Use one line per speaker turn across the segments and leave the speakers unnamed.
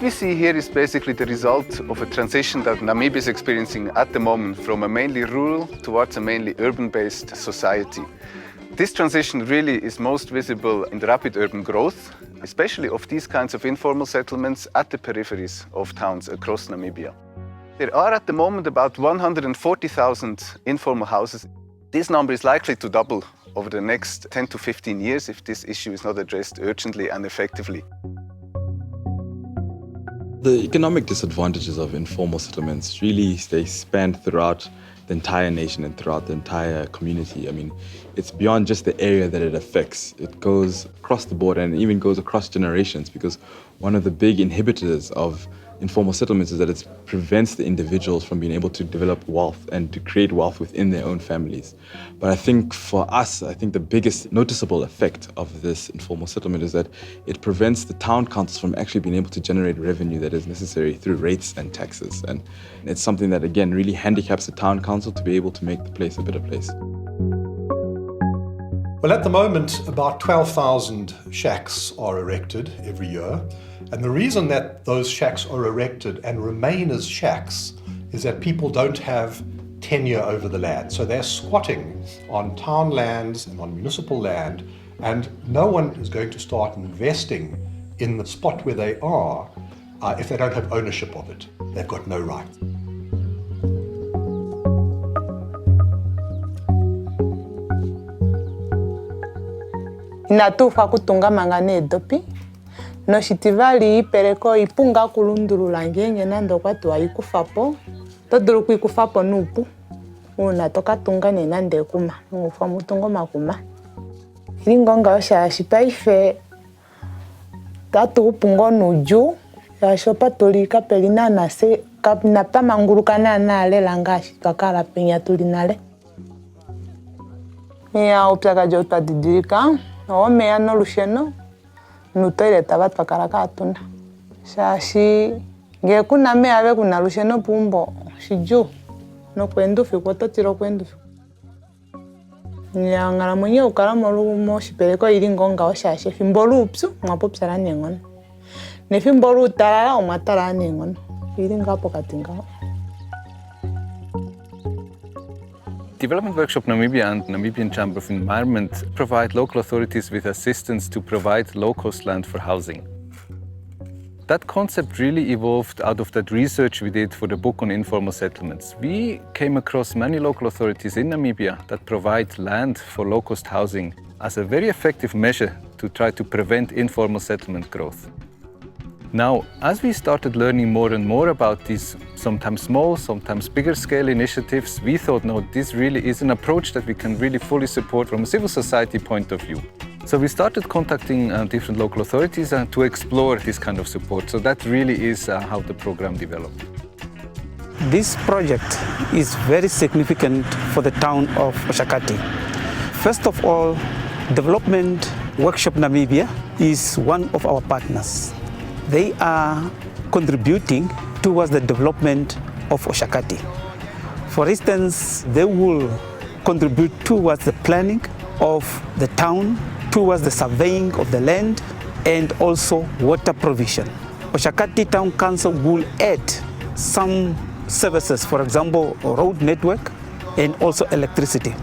What we see here is basically the result of a transition that Namibia is experiencing at the moment from a mainly rural towards a mainly urban-based society. This transition really is most visible in the rapid urban growth, especially of these kinds of informal settlements at the peripheries of towns across Namibia. There are at the moment about 140,000 informal houses. This number is likely to double over the next 10 to 15 years if this issue is not addressed urgently and effectively.
The economic disadvantages of informal settlements really, they span throughout the entire nation and throughout the entire community. I mean, it's beyond just the area that it affects. It goes across the board and even goes across generations, because one of the big inhibitors of informal settlements is that it prevents the individuals from being able to develop wealth and to create wealth within their own families. But I think for us, I think the biggest noticeable effect of this informal settlement is that it prevents the town councils from actually being able to generate revenue that is necessary through rates and taxes. And it's something that, again, really handicaps the town council to be able to make the place a better place.
Well, at the moment, about 12,000 shacks are erected every year. And the reason that those shacks are erected and remain as shacks is that people don't have tenure over the land. So they're squatting on town lands and on municipal land, and no one is going to start investing in the spot where they are if they don't have ownership of it. They've got no right.
Natufa kutunga mangane dopi no shitivali ipereko ipunga kulundulula ngenge nando kwatu ayikufapo todulu kuikufapo nupu una toka tunga ne nande kuma ufa mutungo makuma ilingonga osha shipaife tatu upungo nuju ya shopa tolika pelina na se kapna pamangurukana na ale langashi kakala penya tulinale ya opyaka jota didika o me ano lusheno nutoire tabat pakaraka atuna shashi nge kuna me ave kuna lusheno pumbo shiju no kwendo fikota tiro kwendo nyangala mwenye ukala molumo shipeleko ilingonga oshashi fimbolu upsu mwapopsala nengono ne fimbolu talala omwatala nengono ilinga pokatinga.
Development Workshop Namibia and Namibian Chamber of Environment provide local authorities with assistance to provide low-cost land for housing. That concept really evolved out of that research we did for the book on informal settlements. We came across many local authorities in Namibia that provide land for low-cost housing as a very effective measure to try to prevent informal settlement growth. Now, as we started learning more and more about these sometimes small, sometimes bigger scale initiatives, we thought, no, this really is an approach that we can really fully support from a civil society point of view. So we started contacting different local authorities to explore this kind of support. So that really is how the program developed.
This project is very significant for the town of Oshakati. First of all, Development Workshop Namibia is one of our partners. They are contributing towards the development of Oshakati. For instance, they will contribute towards the planning of the town, towards the surveying of the land, and also water provision. Oshakati Town Council will add some services, for example, road network and also electricity.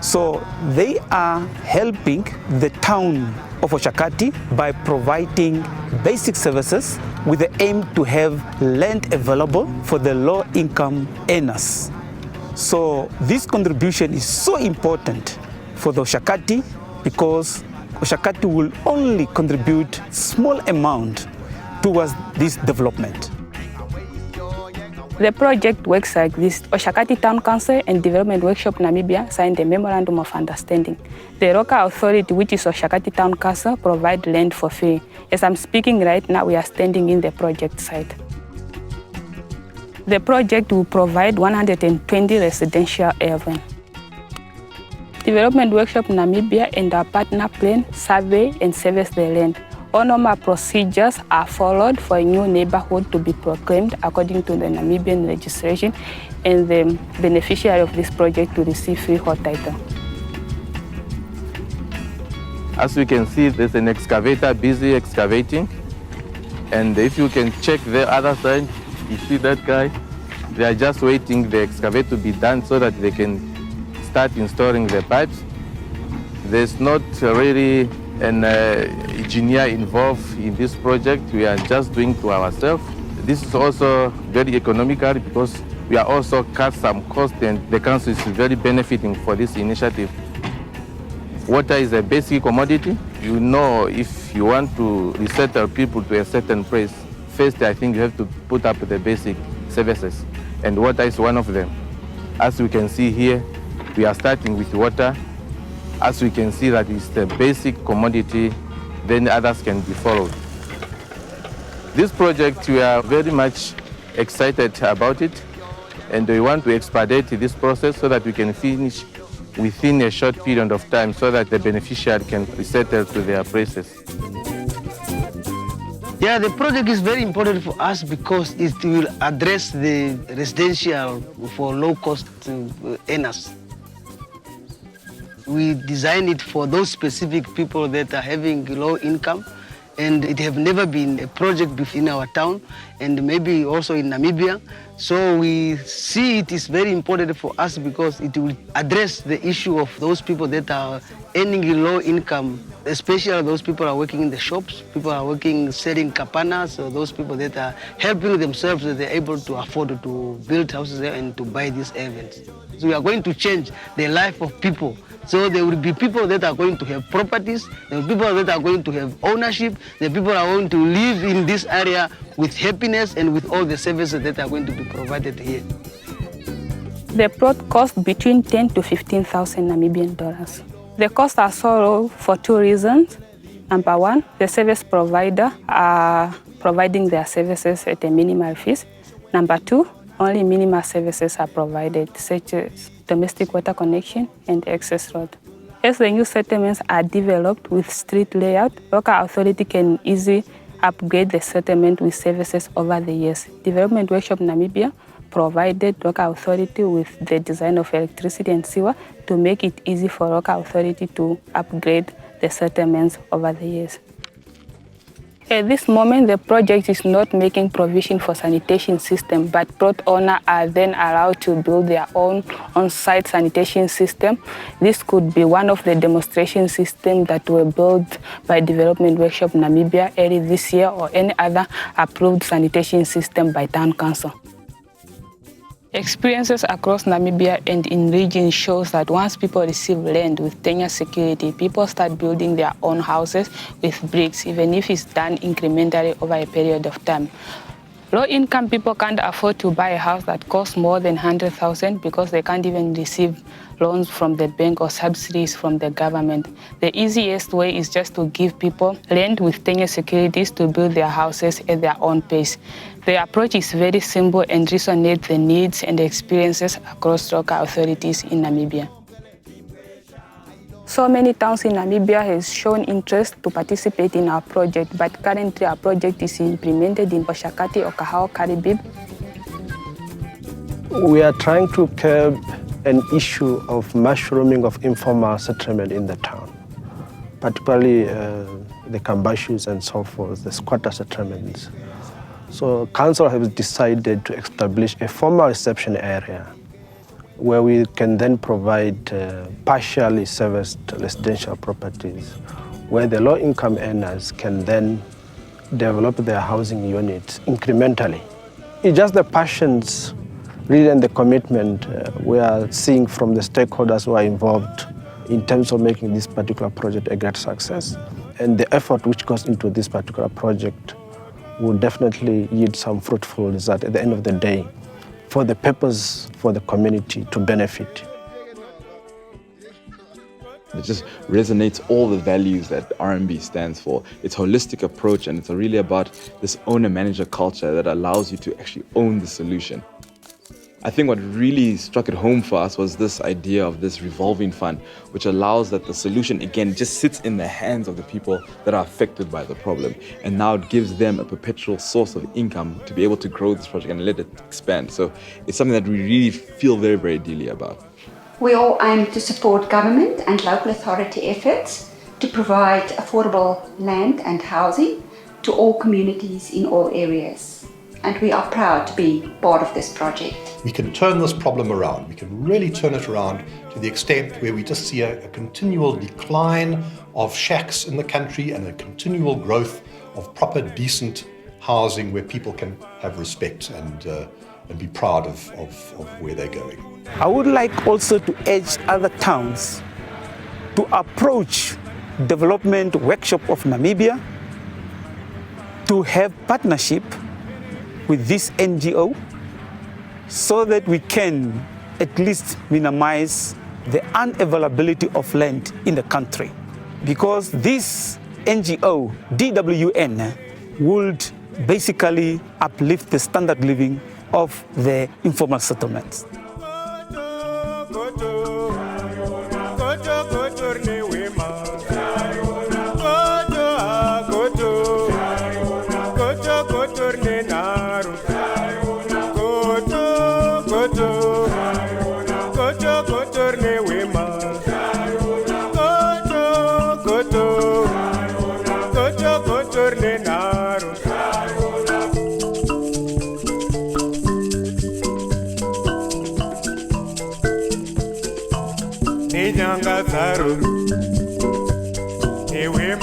So they are helping the town of Oshakati by providing basic services with the aim to have land available for the low-income earners. So this contribution is so important for the Oshakati because Oshakati will only contribute small amount towards this development.
The project works like this. Oshakati Town Council and Development Workshop Namibia signed a Memorandum of Understanding. The local authority, which is Oshakati Town Council, provide land for free. As I'm speaking right now, we are standing in the project site. The project will provide 120 residential areas. Development Workshop Namibia and our partner plan, survey and service the land. All normal procedures are followed for a new neighborhood to be proclaimed according to the Namibian legislation, and the beneficiary of this project to receive freehold title.
As we can see, there's an excavator busy excavating. And if you can check the other side, you see that guy, they are just waiting the excavate to be done so that they can start installing the pipes. There's not really an engineer involved in this project. We are just doing to ourselves. This is also very economical because we are also cut some cost, and the council is very benefiting for this initiative. Water is a basic commodity. You know, if you want to resettle people to a certain place, first I think you have to put up the basic services, and water is one of them. As we can see here, we are starting with water. As we can see that it's the basic commodity, then others can be followed. This project, we are very much excited about it, and we want to expedite this process so that we can finish within a short period of time so that the beneficiary can resettle to their places.
Yeah, the project is very important for us because it will address the residential for low-cost earners. We designed it for those specific people that are having low income, and it have never been a project in our town and maybe also in Namibia. So we see it is very important for us because it will address the issue of those people that are earning low income, especially those people are working in the shops, people are working selling kapanas, or those people that are helping themselves, that they're able to afford to build houses there and to buy these events. So we are going to change the life of people. So there will be people that are going to have properties, there will be people that are going to have ownership, the people are going to live in this area with happiness and with all the services that are going to be provided here.
The plot cost between 10 to 15,000 Namibian dollars. The costs are so low for two reasons. Number one, the service provider are providing their services at a minimal fees. Number two, only minimal services are provided, such as domestic water connection and access road. As the new settlements are developed with street layout, local authority can easily upgrade the settlement with services over the years. Development Workshop Namibia provided local authority with the design of electricity and sewer to make it easy for local authority to upgrade the settlements over the years. At this moment, the project is not making provision for sanitation system, but plot owners are then allowed to build their own on-site sanitation system. This could be one of the demonstration systems that were built by Development Workshop Namibia early this year, or any other approved sanitation system by Town Council. Experiences across Namibia and in regions shows that once people receive land with tenure security, people start building their own houses with bricks, even if it's done incrementally over a period of time. Low-income people can't afford to buy a house that costs more than 100,000 because they can't even receive loans from the bank or subsidies from the government. The easiest way is just to give people land with tenure securities to build their houses at their own pace. The approach is very simple and resonates the needs and the experiences across local authorities in Namibia. So many towns in Namibia have shown interest to participate in our project, but currently our project is implemented in Oshakati, Okahao, Karibib.
We are trying to curb an issue of mushrooming of informal settlement in the town, particularly the Kambashus and so forth, the squatter settlements. So council has decided to establish a formal reception area where we can then provide partially serviced residential properties where the low-income earners can then develop their housing units incrementally. It's just the passions, really, and the commitment we are seeing from the stakeholders who are involved in terms of making this particular project a great success. And the effort which goes into this particular project will definitely yield some fruitful result at the end of the day, for the purpose for the community to benefit.
It just resonates all the values that RMB stands for. It's a holistic approach, and it's really about this owner-manager culture that allows you to actually own the solution. I think what really struck it home for us was this idea of this revolving fund, which allows that the solution, again, just sits in the hands of the people that are affected by the problem. And now it gives them a perpetual source of income to be able to grow this project and let it expand. So it's something that we really feel very, very deeply about.
We all aim to support government and local authority efforts to provide affordable land and housing to all communities in all areas. And we are proud to be part of this project.
We can turn this problem around. We can really turn it around to the extent where we just see a continual decline of shacks in the country and a continual growth of proper, decent housing where people can have respect and be proud of where they're going.
I would like also to urge other towns to approach Development Workshop of Namibia to have partnership with this NGO so that we can at least minimize the unavailability of land in the country. Because this NGO, DWN, would basically uplift the standard living of the informal settlements.
Ewe